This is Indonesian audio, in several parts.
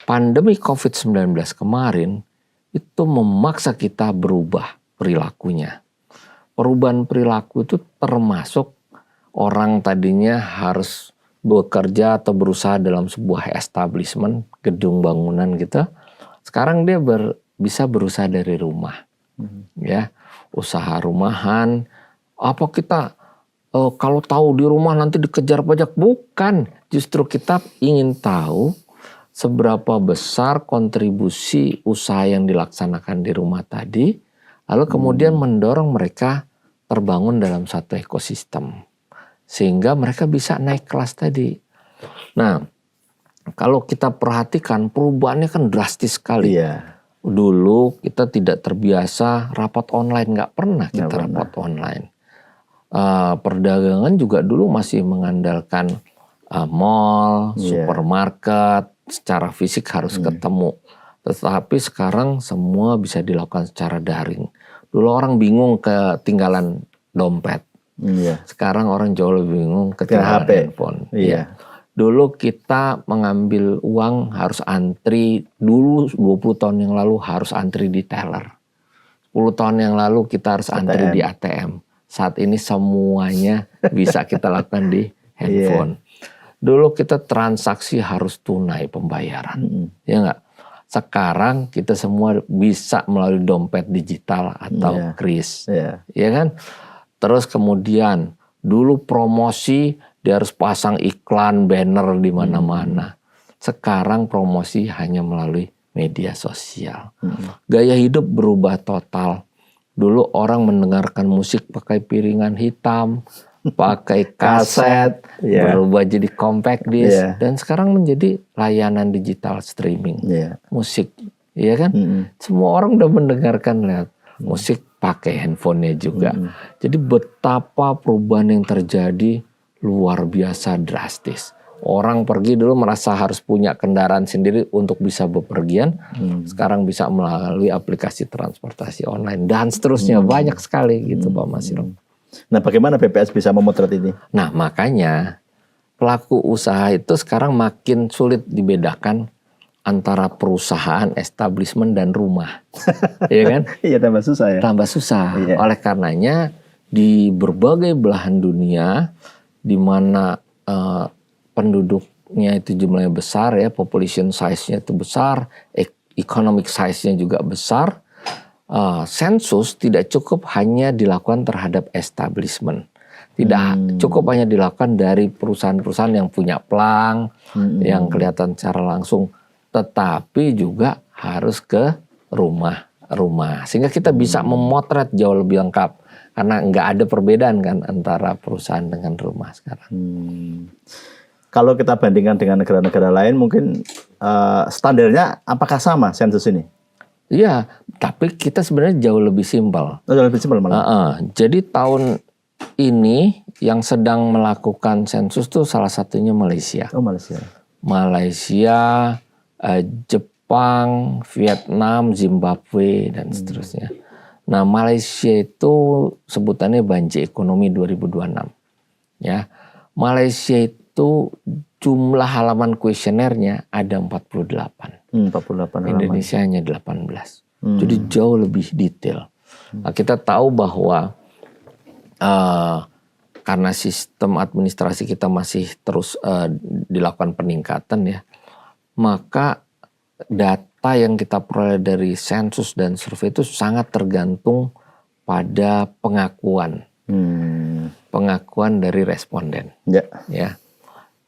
pandemi COVID-19 kemarin itu memaksa kita berubah perilakunya. Perubahan perilaku itu termasuk orang tadinya harus bekerja atau berusaha dalam sebuah establishment, gedung bangunan gitu. Sekarang dia bisa berusaha dari rumah. Ya, usaha rumahan. Apa kita kalau tahu di rumah nanti dikejar pajak? Bukan. Justru kita ingin tahu seberapa besar kontribusi usaha yang dilaksanakan di rumah tadi, lalu kemudian mendorong mereka terbangun dalam satu ekosistem. Sehingga mereka bisa naik kelas tadi. Nah, kalau kita perhatikan perubahannya kan drastis sekali. Iya. Dulu kita tidak terbiasa rapat online, nggak pernah kita rapat online. Perdagangan juga dulu masih mengandalkan mall, supermarket, secara fisik harus ketemu. Tetapi sekarang semua bisa dilakukan secara daring. Dulu orang bingung ketinggalan dompet. Sekarang orang jauh lebih bingung ketinggalan handphone. Dulu kita mengambil uang harus antri, dulu 20 tahun yang lalu harus antri di teller. 10 tahun yang lalu kita harus antri di ATM. Saat ini semuanya bisa kita lakukan di handphone. Dulu kita transaksi harus tunai pembayaran, ya nggak? Sekarang kita semua bisa melalui dompet digital atau kris, ya kan? Terus kemudian dulu promosi dia harus pasang iklan, banner di mana-mana. Sekarang promosi hanya melalui media sosial. Gaya hidup berubah total. Dulu orang mendengarkan musik pakai piringan hitam, pakai kaset, berubah jadi compact disc, dan sekarang menjadi layanan digital streaming musik, ya kan? Semua orang udah mendengarkan lewat musik pakai handphonenya juga. Jadi betapa perubahan yang terjadi luar biasa drastis. Orang pergi dulu merasa harus punya kendaraan sendiri untuk bisa bepergian, sekarang bisa melalui aplikasi transportasi online dan seterusnya, banyak sekali gitu Pak Masiro. Nah, bagaimana BPS bisa memotret ini? Nah, makanya pelaku usaha itu sekarang makin sulit dibedakan antara perusahaan, establishment, dan rumah. Iya kan? Iya, tambah susah ya. Tambah susah. Oleh karenanya di berbagai belahan dunia, di mana penduduknya itu jumlahnya besar ya, population size-nya itu besar, economic size-nya juga besar, sensus tidak cukup hanya dilakukan terhadap establishment. Tidak cukup hanya dilakukan dari perusahaan-perusahaan yang punya pelang, yang kelihatan secara langsung, tetapi juga harus ke rumah-rumah. Sehingga kita bisa memotret jauh lebih lengkap. Karena nggak ada perbedaan kan antara perusahaan dengan rumah sekarang. Kalau kita bandingkan dengan negara-negara lain, mungkin standarnya apakah sama sensus ini? Iya, tapi kita sebenarnya jauh lebih simpel. Jauh lebih simpel malah. Jadi tahun ini yang sedang melakukan sensus tuh salah satunya Malaysia. Oh, Malaysia. Malaysia, Jepang, Vietnam, Zimbabwe, dan seterusnya. Nah, Malaysia itu sebutannya Banjir Ekonomi 2026. Ya, Malaysia itu jumlah halaman kuesionernya ada 48. 48 halaman. Indonesia hanya 18. Jadi jauh lebih detail. Nah, kita tahu bahwa karena sistem administrasi kita masih terus dilakukan peningkatan ya, maka data yang kita peroleh dari sensus dan survei itu sangat tergantung pada pengakuan. Pengakuan dari responden. Ya.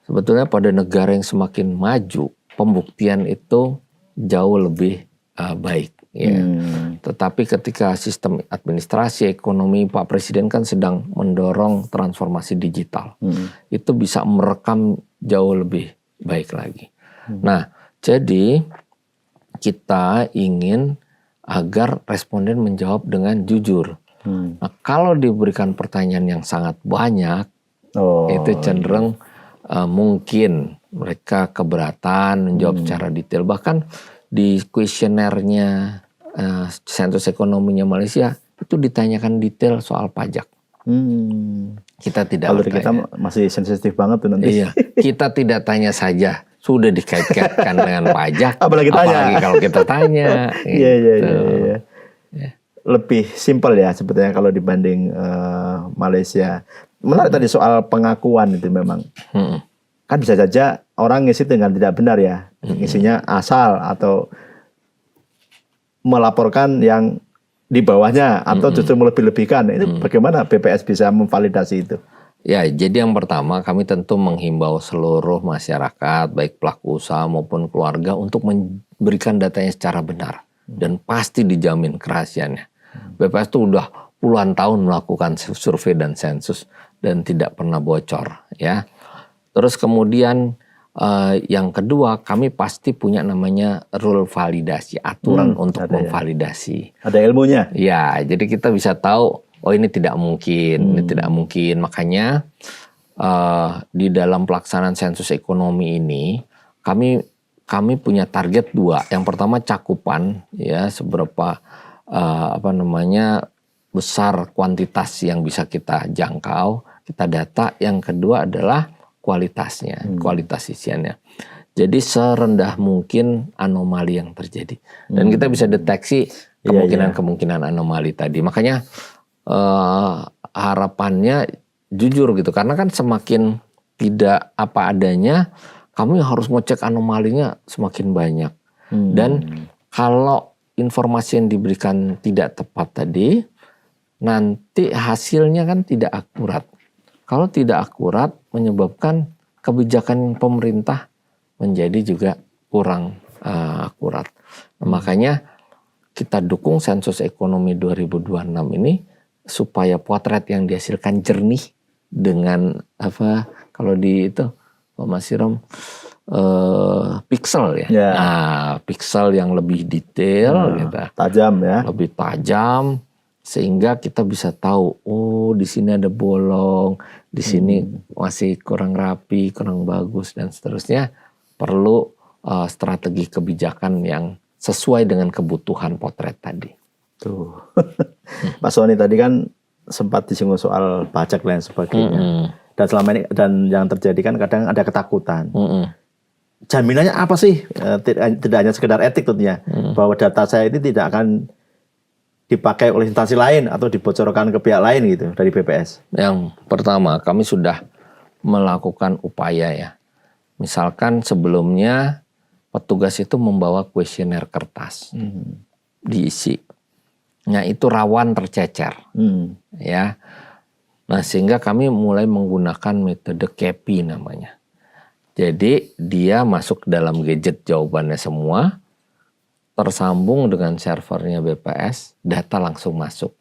Sebetulnya pada negara yang semakin maju, pembuktian itu jauh lebih baik. Ya. Tetapi ketika sistem administrasi ekonomi, Pak Presiden kan sedang mendorong transformasi digital. Itu bisa merekam jauh lebih baik lagi. Nah, jadi kita ingin agar responden menjawab dengan jujur. Nah, kalau diberikan pertanyaan yang sangat banyak, itu cenderung mungkin mereka keberatan menjawab secara detail. Bahkan di kuesionernya sensus ekonominya Malaysia itu ditanyakan detail soal pajak. Kita tidak kalau kita masih sensitif banget tuh nanti. Iya, kita tidak tanya saja sudah dikait-kaitkan dengan pajak. Apalagi kalau kita tanya. Iya. Ya. Lebih simpel ya sebetulnya kalau dibanding Malaysia. Menarik tadi soal pengakuan itu memang. Kan bisa saja orang ngisi dengan tidak benar ya. Ngisinya asal atau melaporkan yang di bawahnya atau justru melebih-lebihkan. Itu bagaimana BPS bisa memvalidasi itu? Ya, jadi yang pertama kami tentu menghimbau seluruh masyarakat, baik pelaku usaha maupun keluarga untuk memberikan datanya secara benar dan pasti dijamin kerahasiaannya. BPS itu udah puluhan tahun melakukan survei dan sensus dan tidak pernah bocor, ya. Terus kemudian yang kedua, kami pasti punya namanya rule validasi, aturan untuk memvalidasi. Ada ilmunya? Ya, jadi kita bisa tahu, oh ini tidak mungkin, ini tidak mungkin. Makanya di dalam pelaksanaan sensus ekonomi ini, kami punya target 2. Yang pertama cakupan, ya seberapa besar kuantitas yang bisa kita jangkau, kita data. Yang kedua adalah kualitasnya, kualitas isiannya. Jadi serendah mungkin anomali yang terjadi. Dan kita bisa deteksi kemungkinan anomali tadi. Makanya harapannya jujur gitu. Karena kan semakin tidak apa adanya, kami harus ngecek anomalinya semakin banyak. Dan kalau informasi yang diberikan tidak tepat tadi, nanti hasilnya kan tidak akurat. Kalau tidak akurat menyebabkan kebijakan pemerintah menjadi juga kurang akurat. Nah, makanya kita dukung sensus ekonomi 2026 ini supaya potret yang dihasilkan jernih dengan kalau di itu Mas Sirom pixel ya. Nah, pixel yang lebih detail gitu. Tajam ya. Lebih tajam sehingga kita bisa tahu, oh di sini ada bolong, di sini masih kurang rapi, kurang bagus dan seterusnya. Perlu strategi kebijakan yang sesuai dengan kebutuhan potret tadi. Tuh. Pak Sony tadi kan sempat disinggung soal pajak dan sebagainya. Dan selama ini dan yang terjadi kan kadang ada ketakutan. Jaminannya apa sih? Tidak hanya sekedar etik tentunya, bahwa data saya ini tidak akan dipakai oleh instansi lain atau dibocorkan ke pihak lain gitu dari BPS. Yang pertama, kami sudah melakukan upaya ya. Misalkan sebelumnya petugas itu membawa kuesioner kertas, diisi. Nah itu rawan tercecer, ya. Nah sehingga kami mulai menggunakan metode KEPI namanya. Jadi dia masuk dalam gadget jawabannya semua, tersambung dengan servernya BPS, data langsung masuk.